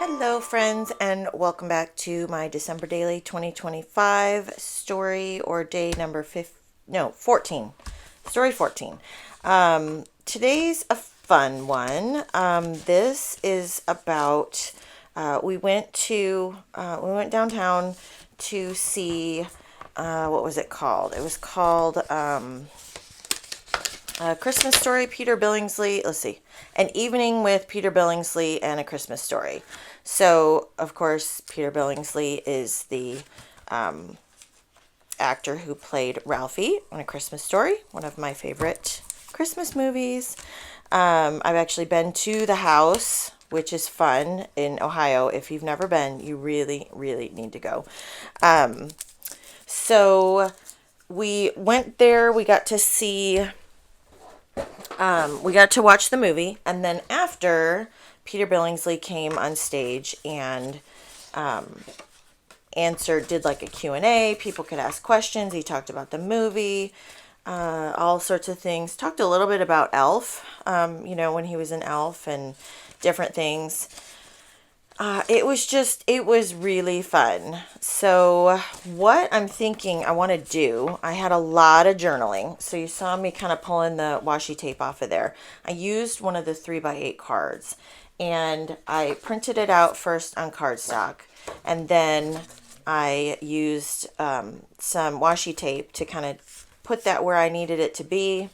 Hello friends, and welcome back to my December Daily 2025 story, or day number 14. Story 14. Today's a fun one. This is about we went downtown to see what was it called? It was called A Christmas Story, Peter Billingsley. Let's see. An Evening with Peter Billingsley and A Christmas Story. So, of course, Peter Billingsley is the actor who played Ralphie on A Christmas Story, one of my favorite Christmas movies. I've actually been to the house, which is fun, in Ohio. If you've never been, you really, really need to go. So we went there. We got to see... we got to watch the movie, and then after, Peter Billingsley came on stage and did like a Q&A. People could ask questions. He talked about the movie, all sorts of things. Talked a little bit about Elf, when he was an elf and different things. It was really fun. So what I'm thinking I want to do, I had a lot of journaling. So you saw me kind of pulling the washi tape off of there. I used one of the 3x8 cards, and I printed it out first on cardstock, and then I used some washi tape to kind of put that where I needed it to be.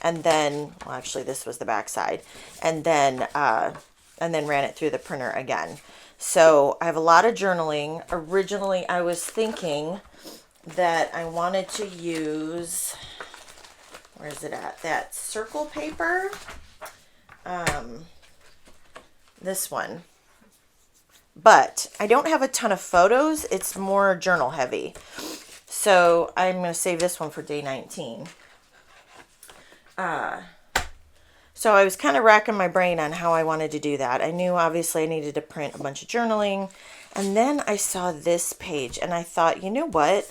And then, well, actually this was the back side, and then ran it through the printer again. So I have a lot of journaling. Originally, I was thinking that I wanted to use, where is it at? That circle paper. This one. But I don't have a ton of photos. It's more journal heavy. So I'm going to save this one for day 19. So I was kind of racking my brain on how I wanted to do that. I knew obviously I needed to print a bunch of journaling. And then I saw this page and I thought, you know what?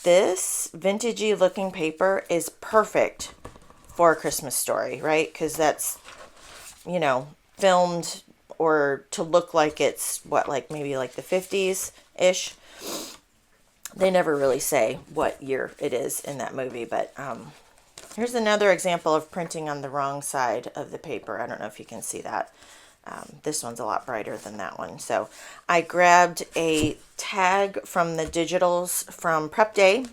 This vintagey looking paper is perfect for A Christmas Story, right? Because that's, filmed or to look like it's maybe like the 50s-ish. They never really say what year it is in that movie, but here's another example of printing on the wrong side of the paper. I don't know if you can see that. This one's a lot brighter than that one. So I grabbed a tag from the digitals from Prep Day.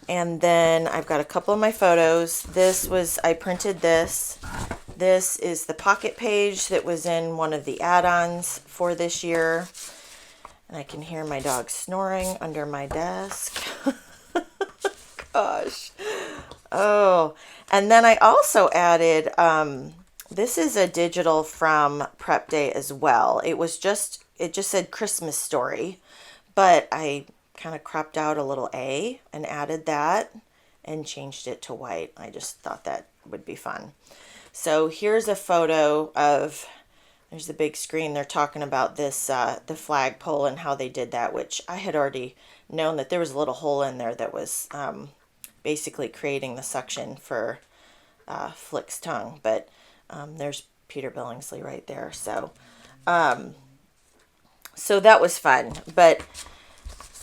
And then I've got a couple of my photos. I printed this. This is the pocket page that was in one of the add-ons for this year. And I can hear my dog snoring under my desk. Gosh. Oh, and then I also added, this is a digital from Prep Day as well. It just said Christmas Story, but I kind of cropped out a little A and added that and changed it to white. I just thought that would be fun. So here's a photo of, there's the big screen. They're talking about this, the flagpole and how they did that, which I had already known that there was a little hole in there that was, basically creating the suction for Flick's tongue. But there's Peter Billingsley right there. So so that was fun. But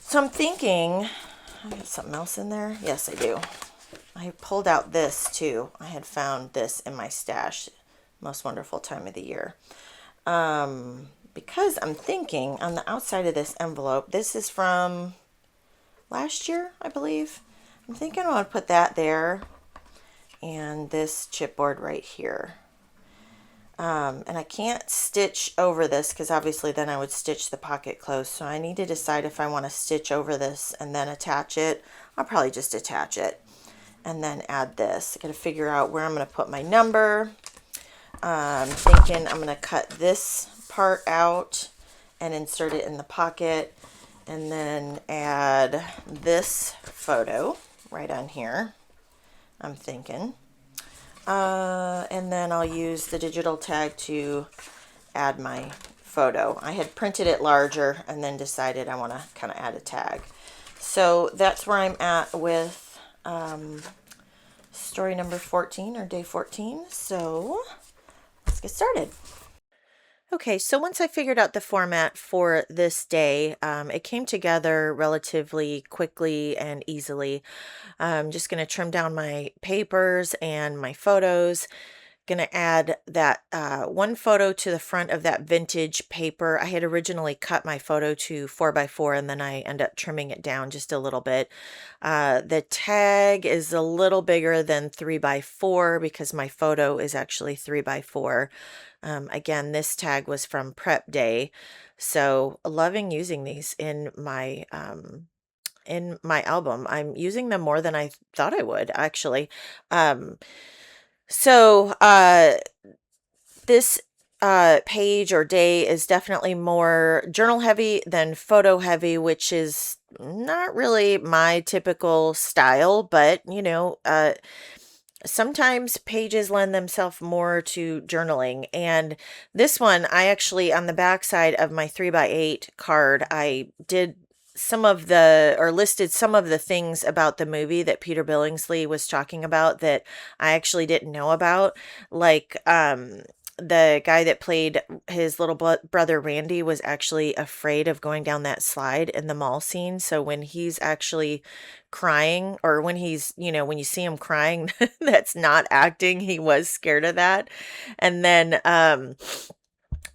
so I'm thinking, I got something else in there. Yes, I do. I pulled out this too. I had found this in my stash. Most wonderful time of the year. Because I'm thinking on the outside of this envelope, this is from last year, I believe. I'm thinking I want to put that there and this chipboard right here. And I can't stitch over this because obviously then I would stitch the pocket closed. So I need to decide if I want to stitch over this and then attach it. I'll probably just attach it and then add this. I got to figure out where I'm going to put my number. I'm thinking I'm going to cut this part out and insert it in the pocket and then add this photo right on here, I'm thinking. And then I'll use the digital tag to add my photo. I had printed it larger and then decided I want to kind of add a tag. So that's where I'm at with story number 14 or day 14. So let's get started. Okay, so once I figured out the format for this day, it came together relatively quickly and easily. I'm just going to trim down my papers and my photos. Going to add that one photo to the front of that vintage paper. I had originally cut my photo to 4x4 and then I end up trimming it down just a little bit. The tag is a little bigger than 3x4 because my photo is actually 3x4. Again, this tag was from prep day. So loving using these in my album. I'm using them more than I thought I would, actually. Um, so this page or day is definitely more journal heavy than photo heavy, which is not really my typical style, but sometimes pages lend themselves more to journaling. And this one, I actually, on the back side of my 3x8 card, I did some of the, or listed some of the things about the movie that Peter Billingsley was talking about that I actually didn't know about. Like, the guy that played his little brother Randy was actually afraid of going down that slide in the mall scene. So when he's actually crying, or when when you see him crying, that's not acting. He was scared of that. And then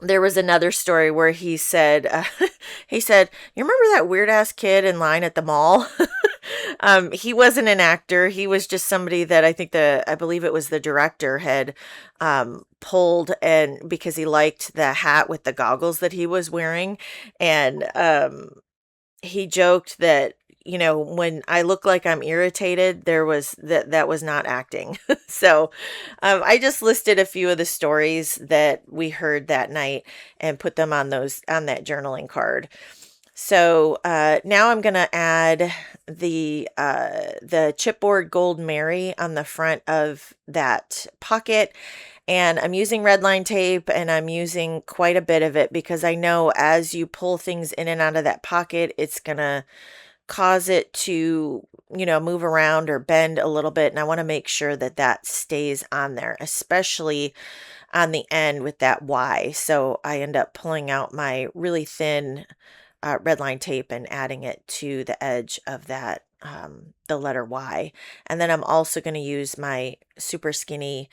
there was another story where he said, he said, "You remember that weird ass kid in line at the mall?" He wasn't an actor. He was just somebody that I believe it was the director had pulled, and because he liked the hat with the goggles that he was wearing. And he joked that, when I look like I'm irritated, that was not acting. So I just listed a few of the stories that we heard that night and put them on that journaling card. So now I'm gonna add the chipboard Gold Mary on the front of that pocket. And I'm using red line tape, and I'm using quite a bit of it because I know as you pull things in and out of that pocket, it's gonna cause it to, move around or bend a little bit. And I want to make sure that that stays on there, especially on the end with that Y. So I end up pulling out my really thin red line tape and adding it to the edge of that, the letter Y. And then I'm also going to use my super skinny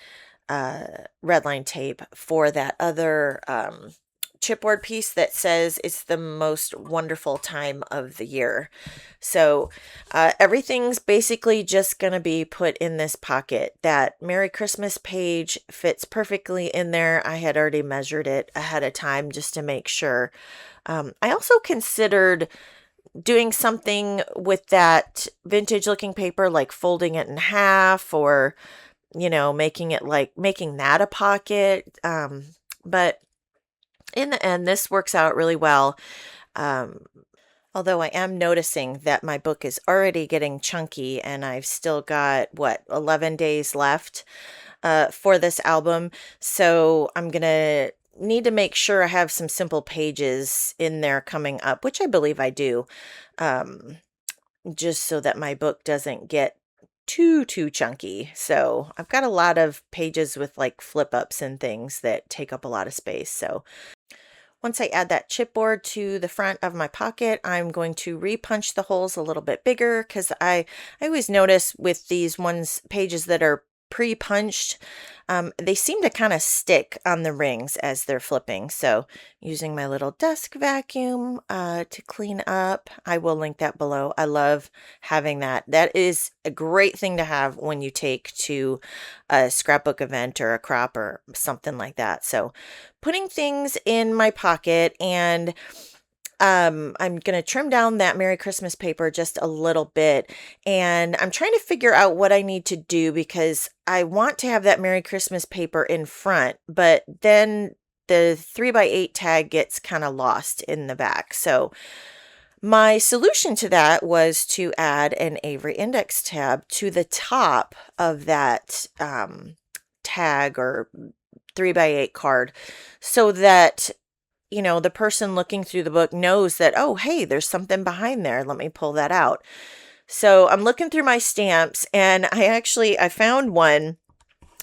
red line tape for that other chipboard piece that says it's the most wonderful time of the year. So everything's basically just going to be put in this pocket. That Merry Christmas page fits perfectly in there. I had already measured it ahead of time just to make sure. I also considered doing something with that vintage looking paper, like folding it in half, or making that a pocket. But in the end, this works out really well. Um, Although I am noticing that my book is already getting chunky and I've still got, 11 days left for this album. So I'm going to need to make sure I have some simple pages in there coming up, which I believe I do, um, just so that my book doesn't get too chunky. So I've got a lot of pages with like flip ups and things that take up a lot of space. So once I add that chipboard to the front of my pocket, I'm going to repunch the holes a little bit bigger because I always notice with these pages that are pre-punched, they seem to kind of stick on the rings as they're flipping. So using my little desk vacuum to clean up, I will link that below. I love having that. That is a great thing to have when you take to a scrapbook event or a crop or something like that. So putting things in my pocket, and I'm going to trim down that Merry Christmas paper just a little bit. And I'm trying to figure out what I need to do because I want to have that Merry Christmas paper in front, but then the 3x8 tag gets kind of lost in the back. So my solution to that was to add an Avery index tab to the top of that tag or 3x8 card so that the person looking through the book knows that, oh, hey, there's something behind there. Let me pull that out. So I'm looking through my stamps, and I found one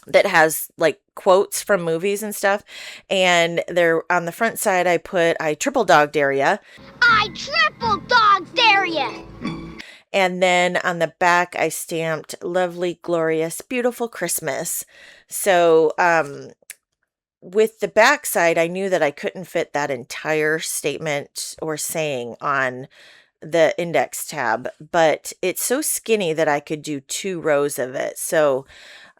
that has like quotes from movies and stuff. And there on the front side, I triple dog dare ya. I triple dog dare ya. And then on the back, I stamped lovely, glorious, beautiful Christmas. So, with the back side, I knew that I couldn't fit that entire statement or saying on the index tab, but it's so skinny that I could do 2 rows of it. So,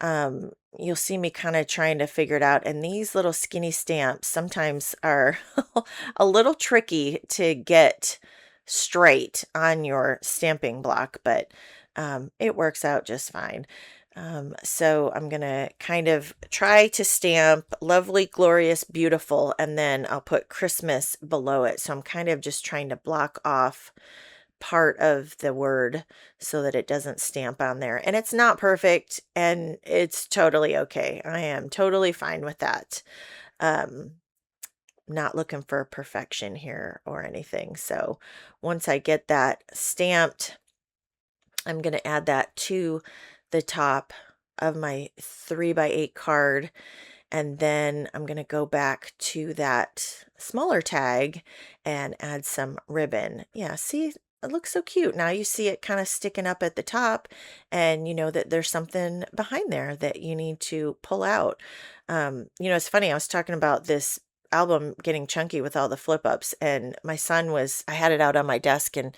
you'll see me kind of trying to figure it out. And these little skinny stamps sometimes are a little tricky to get straight on your stamping block, but it works out just fine. So I'm going to kind of try to stamp lovely, glorious, beautiful, and then I'll put Christmas below it. So I'm kind of just trying to block off part of the word so that it doesn't stamp on there. And it's not perfect, and it's totally okay. I am totally fine with that. Not looking for perfection here or anything. So once I get that stamped, I'm going to add that to the top of my 3x8 card. And then I'm going to go back to that smaller tag and add some ribbon. Yeah, see, it looks so cute. Now you see it kind of sticking up at the top, and you know that there's something behind there that you need to pull out. It's funny. I was talking about this album getting chunky with all the flip ups, and my son I had it out on my desk and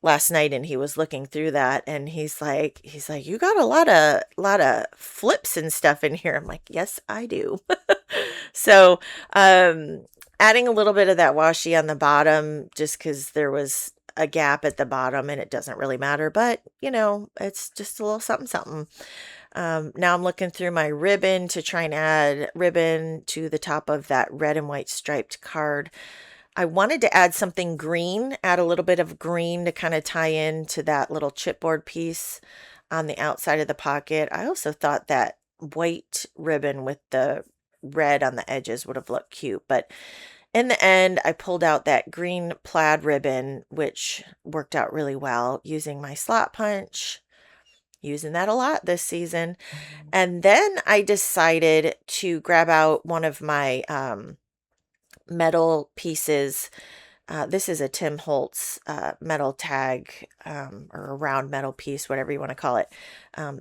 last night, and he was looking through that, and he's like, you got a lot of flips and stuff in here. I'm like, yes, I do. So, adding a little bit of that washi on the bottom, just because there was a gap at the bottom, and it doesn't really matter, but it's just a little something, something. Now I'm looking through my ribbon to try and add ribbon to the top of that red and white striped card. I wanted to add something green, add a little bit of green to kind of tie into that little chipboard piece on the outside of the pocket. I also thought that white ribbon with the red on the edges would have looked cute, but in the end, I pulled out that green plaid ribbon, which worked out really well using my slot punch, using that a lot this season. And then I decided to grab out one of my metal pieces. This is a Tim Holtz metal tag, or a round metal piece, whatever you want to call it,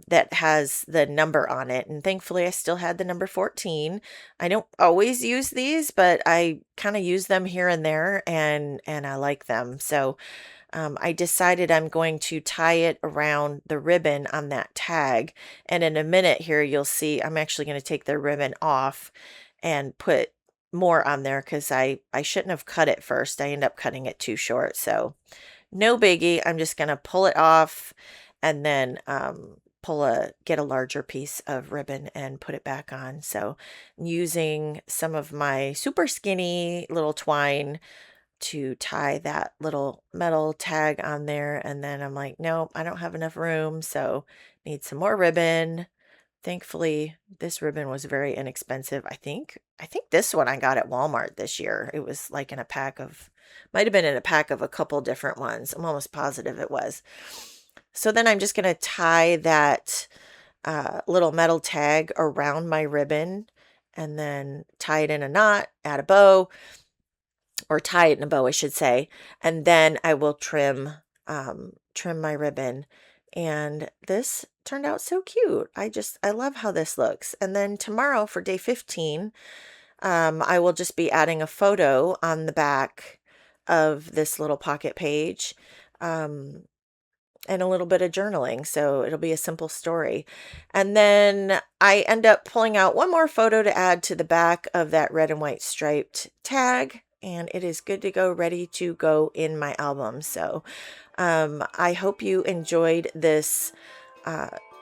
that has the number on it. And thankfully, I still had the number 14. I don't always use these, but I kind of use them here and there, and I like them. So I decided I'm going to tie it around the ribbon on that tag. And in a minute here, you'll see I'm actually going to take the ribbon off and put more on there, because I shouldn't have cut it first. I end up cutting it too short. So no biggie. I'm just going to pull it off and then get a larger piece of ribbon and put it back on. So I'm using some of my super skinny little twine to tie that little metal tag on there. And then I'm like, no, I don't have enough room. So need some more ribbon. Thankfully, this ribbon was very inexpensive. I think this one I got at Walmart this year. It was like might have been in a pack of a couple different ones. I'm almost positive it was. So then I'm just going to tie that little metal tag around my ribbon, and then tie it in a knot, add a bow, or tie it in a bow, I should say. And then I will trim my ribbon. And this turned out so cute. I love how this looks. And then tomorrow for day 15, I will just be adding a photo on the back of this little pocket page, and a little bit of journaling. So it'll be a simple story. And then I end up pulling out one more photo to add to the back of that red and white striped tag. And it is good to go, ready to go in my album. So I hope you enjoyed this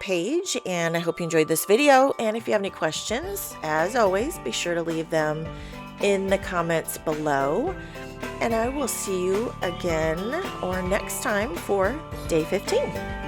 page, and I hope you enjoyed this video. And if you have any questions, as always, be sure to leave them in the comments below. And I will see you again or next time for day 15.